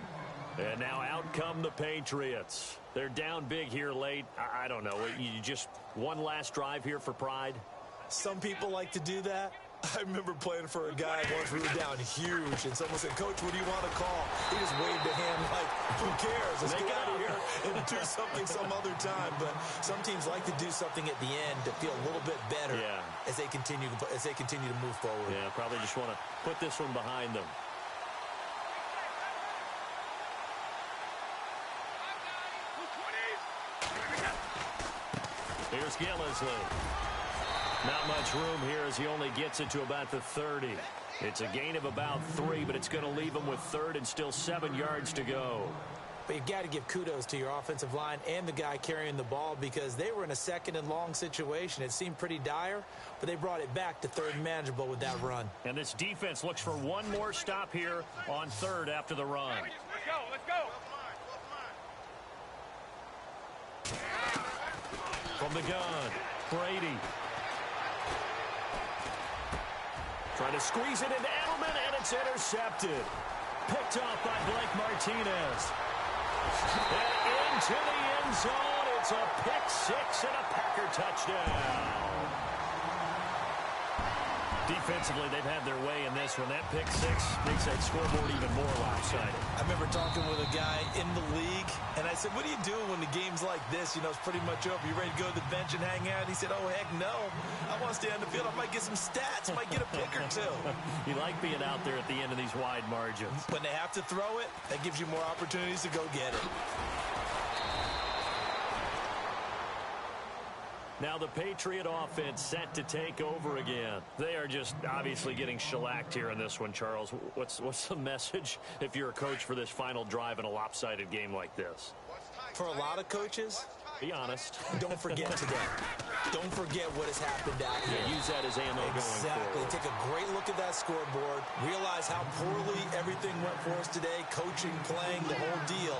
And now out come the Patriots. They're down big here late. I don't know. You just one last drive here for pride? Some people like to do that. I remember playing for a guy once we were down huge, and someone said, "Coach, what do you want to call?" He just waved a hand like, "Who cares? Let's get out of here and do something some other time." But some teams like to do something at the end to feel a little bit better as they continue to move forward. Yeah, probably just want to put this one behind them. Here's Gillisley. Not much room here as he only gets it to about the 30. It's a gain of about 3, but it's going to leave him with 3rd and still 7 yards to go. But you've got to give kudos to your offensive line and the guy carrying the ball because they were in a 2nd and long situation. It seemed pretty dire, but they brought it back to 3rd and manageable with that run. And this defense looks for one more stop here on 3rd after the run. Let's go, let's go. From the gun, Brady. Trying to squeeze it into Edelman, and it's intercepted. Picked off by Blake Martinez. And into the end zone. It's a pick 6 and a Packer touchdown. Defensively, they've had their way in this one. That pick 6 makes that scoreboard even more lopsided. I remember talking with a guy in the league, and I said, "What do you do when the game's like this? You know, it's pretty much over. You ready to go to the bench and hang out?" He said, "Oh, heck no. I want to stay on the field. I might get some stats. I might get a pick or 2. You like being out there at the end of these wide margins. When they have to throw it, that gives you more opportunities to go get it. Now the Patriot offense set to take over again. They are just obviously getting shellacked here in this one, Charles. What's the message if you're a coach for this final drive in a lopsided game like this? For a lot of coaches, be honest. Don't forget today. Don't forget what has happened out here. Yeah, use that as ammo going forward. Take a great look at that scoreboard. Realize how poorly everything went for us today. Coaching, playing, the whole deal.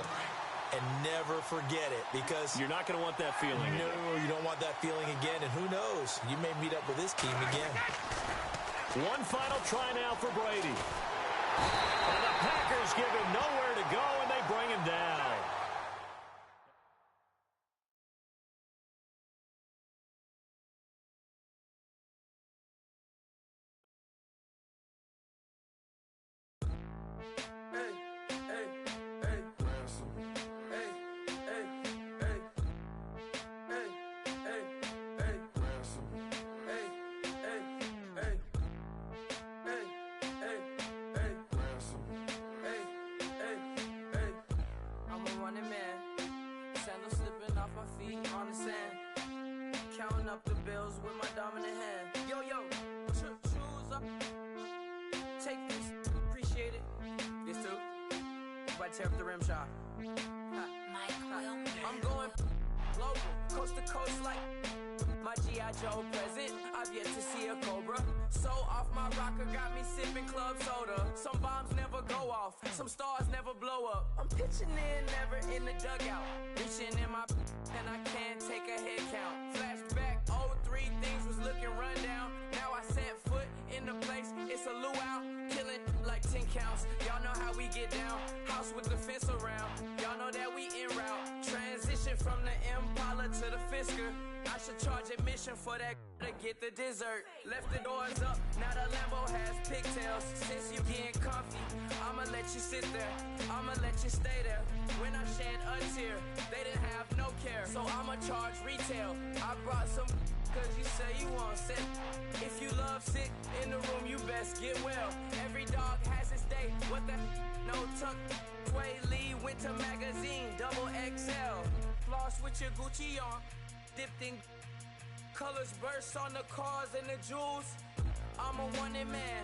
And never forget it, because you're not going to want that feeling again. No, you don't want that feeling again, and who knows, you may meet up with this team again. One final try now for Brady. And the Packers give him nowhere to go, and they bring him down. Tear up the rim shot. I'm going global, coast to coast like my my G.I. Joe present. I've yet to see a Cobra. So off my rocker got me sipping club soda. Some bombs never go off, some stars never blow up. I'm pitching in, never in the dugout. Reaching in my and I can't take a head count. Flashback, 03, things was looking rundown. Now I set foot in the place, it's a luau. Killing like 10 counts, y'all know how we get down. House with the fence around, y'all know that we en route. Transition from the Impala to the Fisker. I should charge admission for that to get the dessert. Left the doors up, now the Lambo has pigtails. Since you getting comfy, I'ma let you sit there, I'ma let you stay there. When I shed a tear, they didn't have no care. So I'ma charge retail. I brought some cause you say you want set. If you love sick in the room, you best get well. Every dog has its day, what the no tuck. Sway Lee, winter magazine, double XL. Floss with your Gucci on, dipped in colors burst on the cars and the jewels. I'm a wanted man,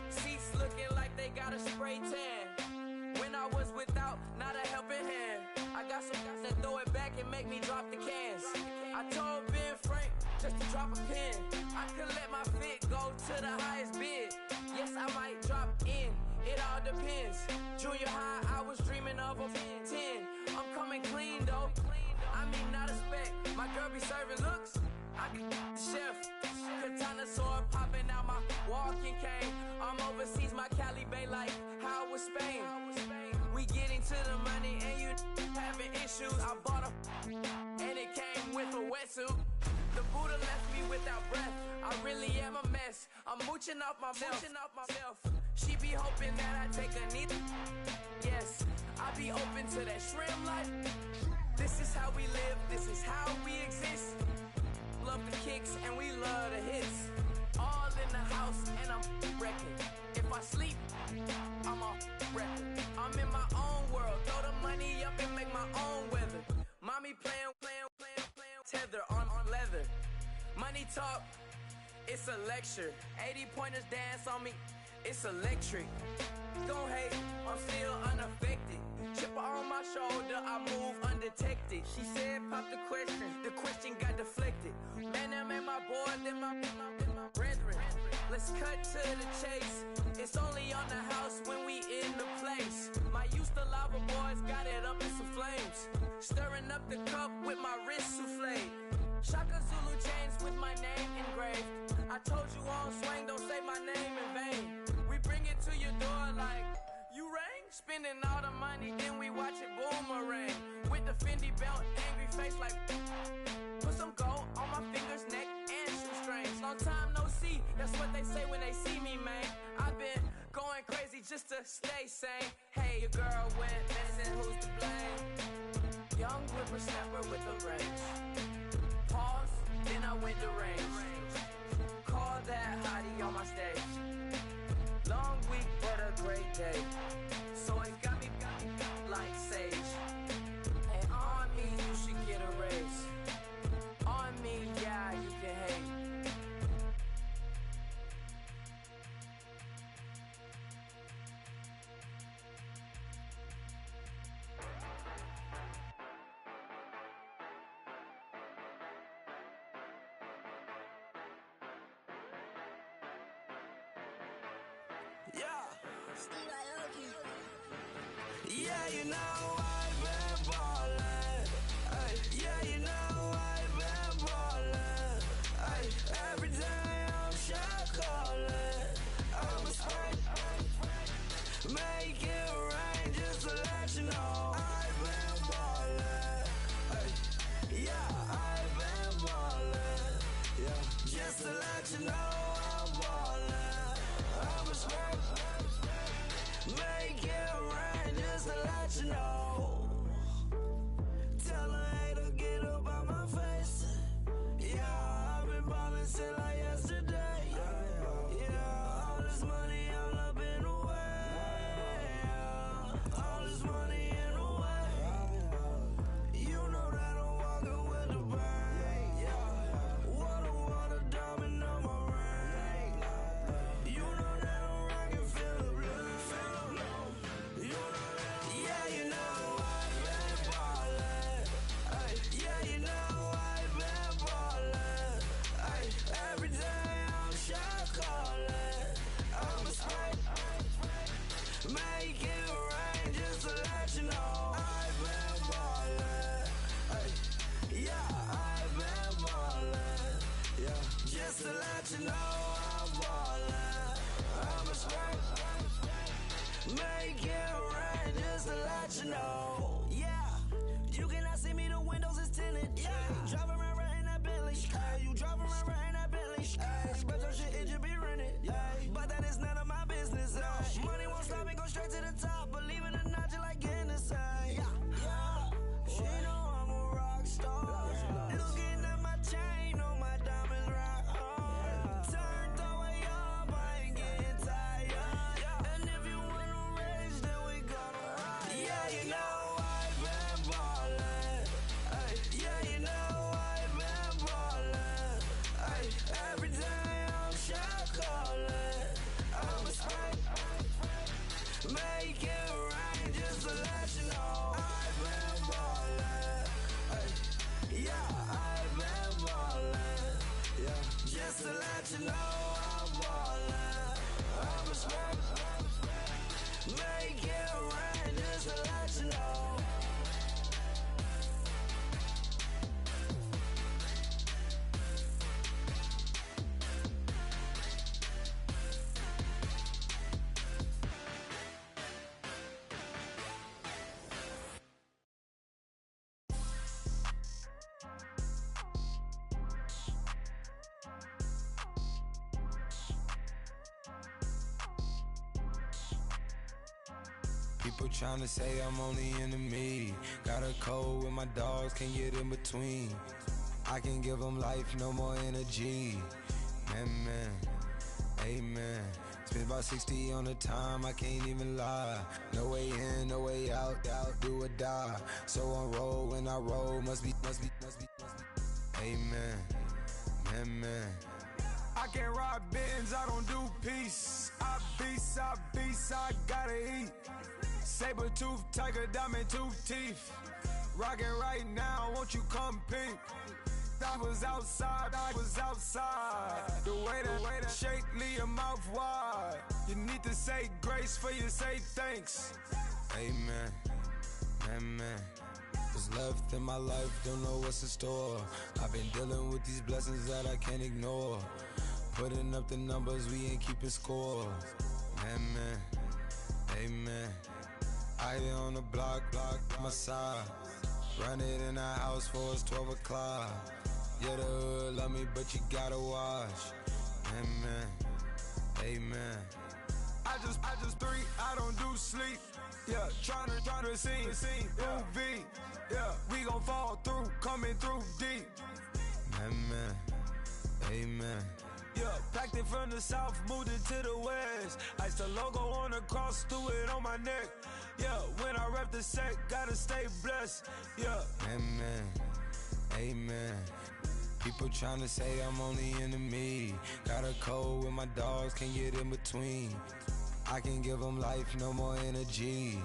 seats looking like they got a spray tan. When I was without, not a helping hand. I got some guys that throw it back and make me drop the cans. I told Ben Frank just to drop a pin. I could let my fit go to the highest bid. Yes, I might drop in, it all depends. Junior high, I was dreaming of a 10. I'm coming clean though, I mean not a spec. My girl be serving looks, I can the chef. Katana sword popping out my walking cane. I'm overseas, my Cali Bay like how was Spain. We getting to the money and you having issues. I bought a and it came with a wetsuit. The Buddha left me without breath. I really am a mess. I'm mooching off myself. She be hoping that I take a knee. Yes, I be open to that shrimp life. This is how we live, this is how we exist. Love the kicks and we love the hits. All in the house and I'm wrecking. If I sleep, I'm a record. I'm in my own world, throw the money up and make my own weather. Mommy playing, tether on leather. Money talk, it's a lecture. 80 pointers dance on me, it's electric. Don't hate, I'm still unaffected. Chipper on my shoulder, I move undetected. She said pop the question got deflected. Man, that made my boy, then my brethren. Let's cut to the chase. It's only on the house when we in the place. My used to lava boys got it up in some flames. Stirring up the cup with my wrist souffle. Shaka Zulu chains with my name engraved. I told you on swing, don't say my name in vain. We bring it to your door like, you rang? Spending all the money, then we watch it boomerang. With the Fendi belt, angry face like, put some gold on my fingers, neck, and shoestrings. Long time no see, that's what they say when they see me, man. I've been going crazy just to stay sane. Hey, your girl went missing, who's to blame? Young whippersnapper with the range. Pause, then I went to range. Call that hottie on my stage. Long week, but a great day. So it got me like sage. And on me, you should get a raise. On me, yeah, you can hate. Yeah, you know I've been ballin'. Ay, yeah, you know I've been ballin'. Ay, every day I'm shot callin'. I'm a spring, make it rain just to let you know I've been ballin'. Ay, yeah, I've been ballin'. Yeah, just to let you know I'm ballin'. I'm a spring, make it rain just to let you know. Tell a hater get up out my face. Yeah, I've been ballin' since like yesterday. Yeah, all this money all up in the way. All this money in the way. You know that I'm walking with the bang. Yeah, water, diamond on my ring. let you know I'm ballin'. I'm a straight. Make it rain just to let you know. Yeah, you cannot see me, the windows is tinted. Yeah, driving around right in that Bentley. Hey, you driving around right in that Bentley. Hey, but your shit, it just be rented. Hey, but that is none of my business. Hey, money won't stop me, go straight to the top. Believe it or not, you like getting the same. Yeah, she know I'm a rock star. Looking at my chain, on my diamonds rock hard. Turned the way up, I ain't getting tired. And if you wanna race, then we gonna ride. Yeah, you know I've been ballin'. Ay, yeah, you know I've been ballin'. Ay, every day I'm shot calling. I'm a straight. Make it rain just to let you know I've been ballin'. Ay, yeah, I've been ballin'. Yeah, just to let you know I'm ballin'. I'm a straight. Make it rain just to let you know. People tryna say I'm only enemy. Got a code with my dogs, can't get in between. I can give them life, no more energy. Man, amen. Spent about 60 on the time, I can't even lie. No way in, no way out, do or die. So on roll, when I roll, must be. Amen, man. I can't ride Benz, I don't do peace. I beast, I gotta eat. Saber tooth, tiger, diamond tooth teeth. Rockin' right now, won't you come peep? I was outside. The way that shake, leave your mouth wide. You need to say grace for you say thanks. Amen, man. What's left in my life, don't know what's in store. I've been dealing with these blessings that I can't ignore. Putting up the numbers, we ain't keeping score. Man, amen. I here on the block, my side. Run it in the house for it's 12 o'clock. Yeah, the hood love me, but you gotta watch. Amen. I just three, I don't do sleep. Yeah, tryna see UV. Yeah, we gon' fall through, coming through deep. Amen. Yeah, packed it from the south, moved it to the west. Iced the logo on the cross, threw it on my neck. Yeah, when I rep the set, gotta stay blessed. Yeah, amen. People tryna say I'm only enemy. Got a code with my dogs, can't get in between. I can give them life, no more energy.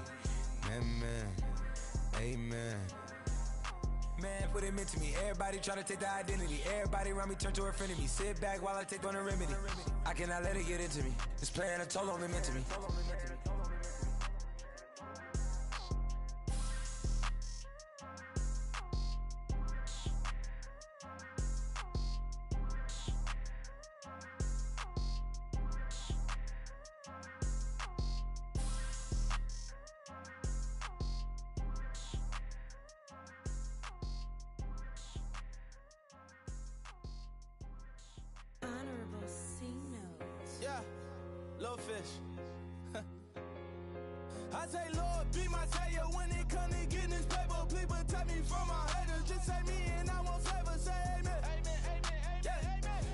Amen. Man, what it meant to me. Everybody try to take the identity. Everybody around me turn to a friend of me. Sit back while I take on a remedy. I cannot let it get into me. It's playing a toll on me, meant to me. Honorable C notes. Yeah, little fish. I say, Lord, be my savior when it come to getting this paper. Please protect me from my haters. Just say me and I won't favor. Say amen.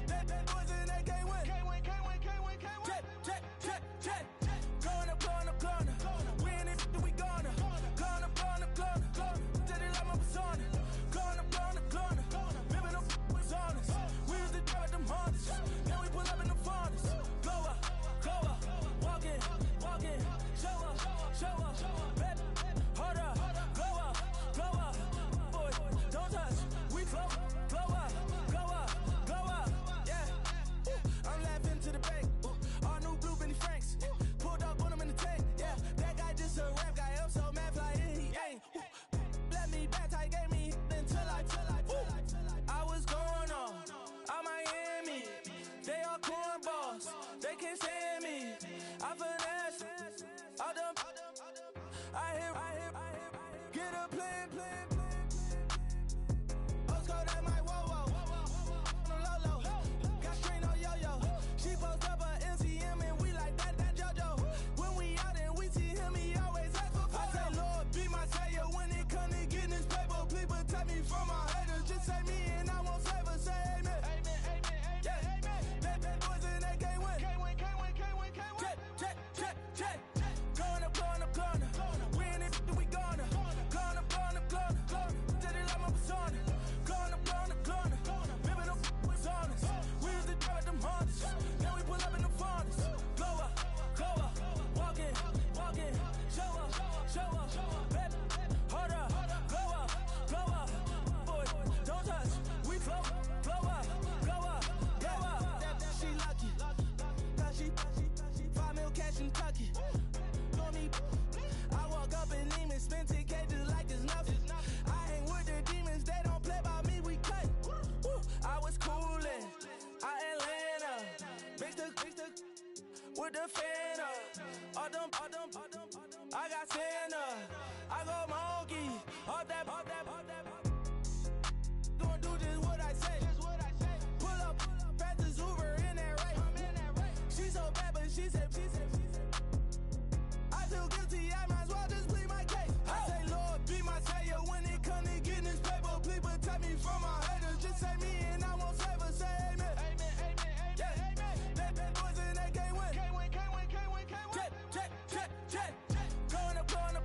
That boys in that can't win. Check. Going up. We in it, we gonna. Going up. Did it like my persona. Going up. Ripping up was honest. We was the drug them hardest. Then we pull up in the furnace. Glow up. Walk in. Show up. Bet. Hold up. Glow up. Boy, don't touch. a plan. Osco, that my whoa. On the low. Got strain on yo-yo. She post up a MCM and we like that JoJo. When we out and we see him, he always ask for photo. I say, Lord, be my savior when it come to getting this paper. Please protect me from my haters. Just say me and I won't save her. Say amen. Bad boys and they can't win. Jet. Going up. We in it, we gonna. Going up. Did it like my persona. Going up. Bibbing up was honest. We used to drive them Hondas. Now we pull up in the furnace. Glow up. Walk in. Show up. Baby, hold up. Glow up. Boy, don't touch. We flow up. She lucky. Cause she 5 mil cash in Tucky. Call me. I walk up in Neiman, spend 10K just like it's nothing. I hang with the demons, they don't play by me, we cut. I was coolin', Atlanta. Mixed with the Fanta. All them, I got Santa. I go monkey, all that. Gonna do just what I say. Pull up, fastest Uber in that race. She so bad, but she said. I feel guilty, I might as well just plead my case. I say, Lord, be my savior when it come to getting this paper. Please protect me from my haters. Just say me and I won't save her. Say amen. Bad boys and they can't win. Jet. Going up.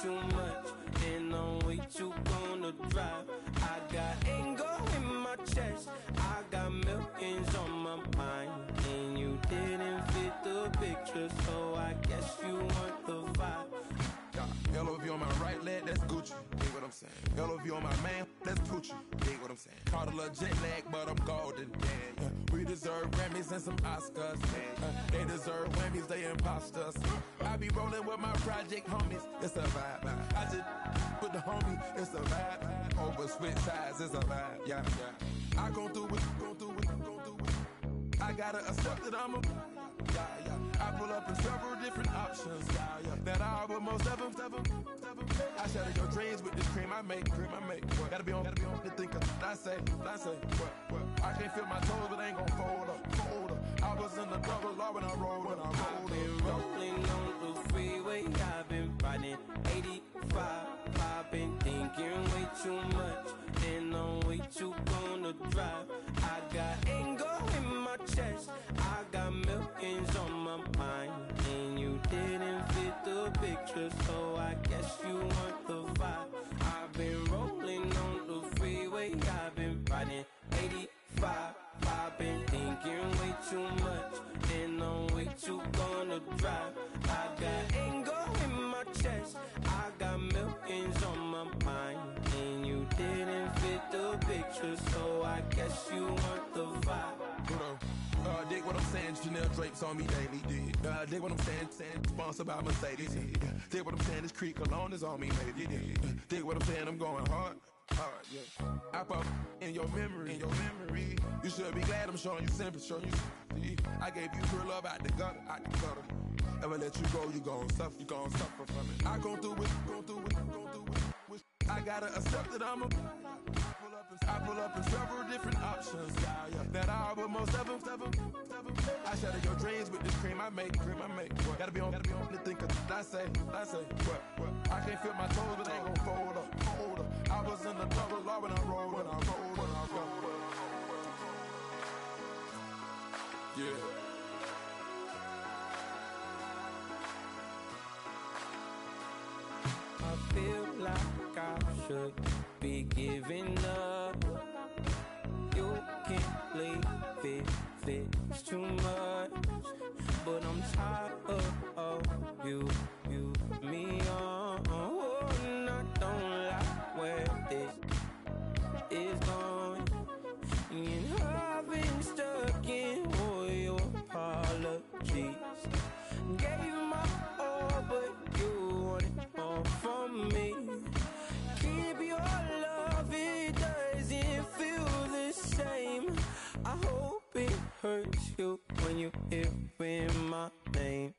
too much, and I'm way too gonna drive. I got anger in my chest, I got millions on my mind, and you didn't fit the picture, so I guess you want the vibe. LOV on my right leg, that's Gucci. Dig what I'm saying? LOV on my man, that's Gucci. Dig what I'm saying? Caught a little jet lag, but I'm golden. Yeah. We deserve Grammys and some Oscars. They deserve Whammies, they imposters. I be rolling with my project homies. It's a vibe. I just put the homie. It's a vibe. Over switch sides, it's a vibe. Yeah. I gon' do it. I gotta accept that I'm a. I pull up in several different options. That I but most of them. I shatter your dreams with this cream I make. Gotta be on the thinker. I say. What? I can't feel my toes, but ain't gon' fold up. I was in the double law when I rolled. I've been rolling on the freeway. I've been riding 85. I've been thinking way too much, and I'm way too gonna drive. I got anger in my chest, I got millions on my mind, and you didn't fit the picture, so I guess you want the vibe. I've been rolling on the freeway, I've been riding 85. I've been thinking way too much, and I'm way too gonna drive. I got anger in my chest, I got millions on my mind, and you didn't fit the picture, so I guess you want the vibe. Dig what I'm saying, Chanel drapes on me daily. Dig what I'm saying, sponsored by Mercedes. Dig what I'm saying, this Creek alone is on me, baby. Dig what I'm saying, I'm going hard, yeah. I pop in your memory. You should be glad I'm showing you sympathy. I gave you pure love out the gutter. Ever let you go, you gon' suffer from it. I gon' do it. I gotta accept that I'm a. I pull up in several different options. That I but most of them. I shatter your dreams with this cream I make. What? Gotta be on the thinker. I say. What? I can't feel my toes, but ain't gon' fold up. I was in the double law when I rolled. Yeah. I feel like I should be giving up. You can't leave it's too much. But I'm tired of you, me on. Oh, and I don't like where this is going. And I've been stuck in all your apologies. Gave my all, but you wanted more from me. Keep your love, it doesn't feel the same. I hope it hurts you when you hear my name.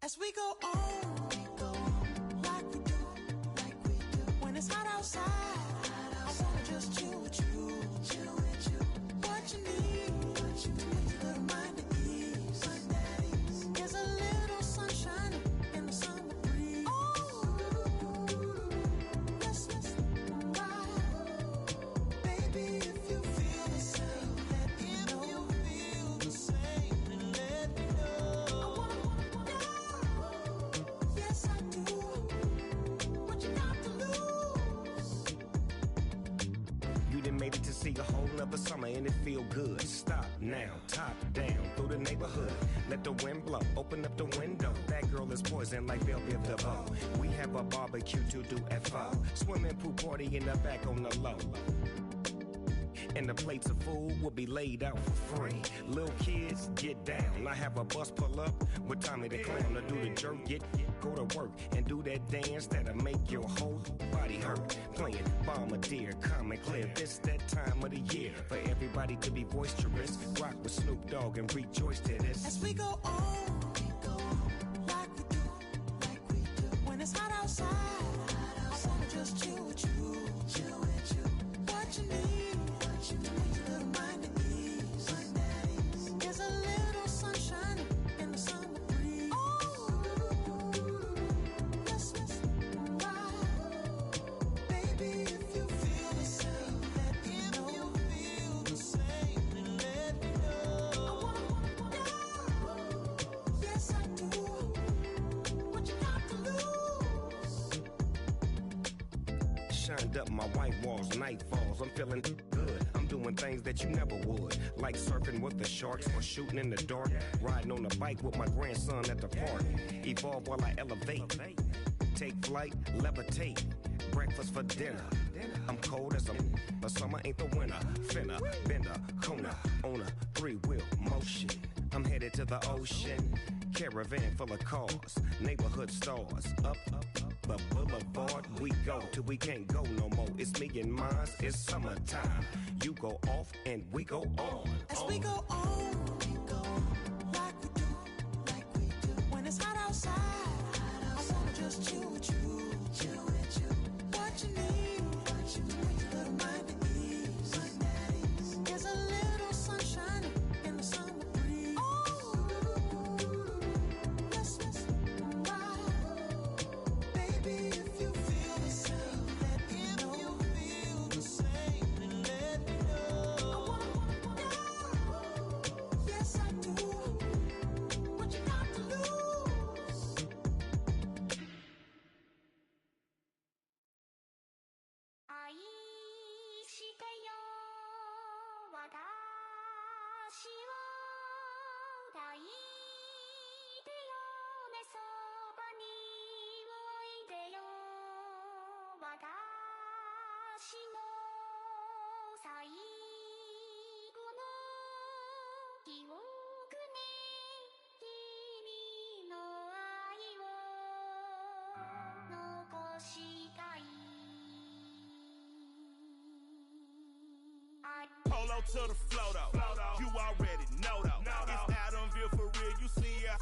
As we go on, like we do. When it's hot outside, I wanna just chill with you. What you need, to make your little mind at ease. There's a little sunshine in the summer breeze. Let's ride. Baby, if you feel the same, let me know. I wanna know. Yes, I do. What you got to lose? You done made it to see a whole nother summer and it feel good. Stop now, top down through the neighborhood. Let the wind blow, open up the window. That girl is poison like Velvet DeVoe. We have a barbecue to do at 4. Swimming pool party in the back on the low. And the plates of food will be laid out for free. Little kids, get down. I have a bus pull up with Tommy the Clown to do the jerk. Go to work and do that dance that'll make your whole body hurt. Playing Bombardier, calm and clear. This that time of the year for everybody to be boisterous. Rock with Snoop Dogg and rejoice to this. As we go on, like we do. When it's hot outside, I wanna just chill with you. What you need, to make your little mind at ease. There's a little sunshine in the summer breeze. Let's ride. Baby, if you feel the same, let me know. shined up my white walls, night falls. I'm feeling good. I'm doing things that you never would, like surfing with the sharks or shooting in the dark, riding on a bike with my grandson at the park. Evolve while I elevate, take flight, levitate, breakfast for dinner. I'm cold as a summer ain't the winter. Finna, bender, Kona, on a three-wheel motion. I'm headed to the ocean, caravan full of cars, neighborhood stars. Up the boulevard we go till we can't go no more. It's me and mine, it's summertime. You go off and we go on. As we go on, like we do. When it's hot outside, I wanna just chill with you. What you need, little mind at ease. There's a little sunshine in the summer breeze. Yes, baby, if you feel the same, let me know. I wanna know. Yes, I do. What you got to lose? Polo to the flow though. You already know though. It's Adamville for real. You see ya.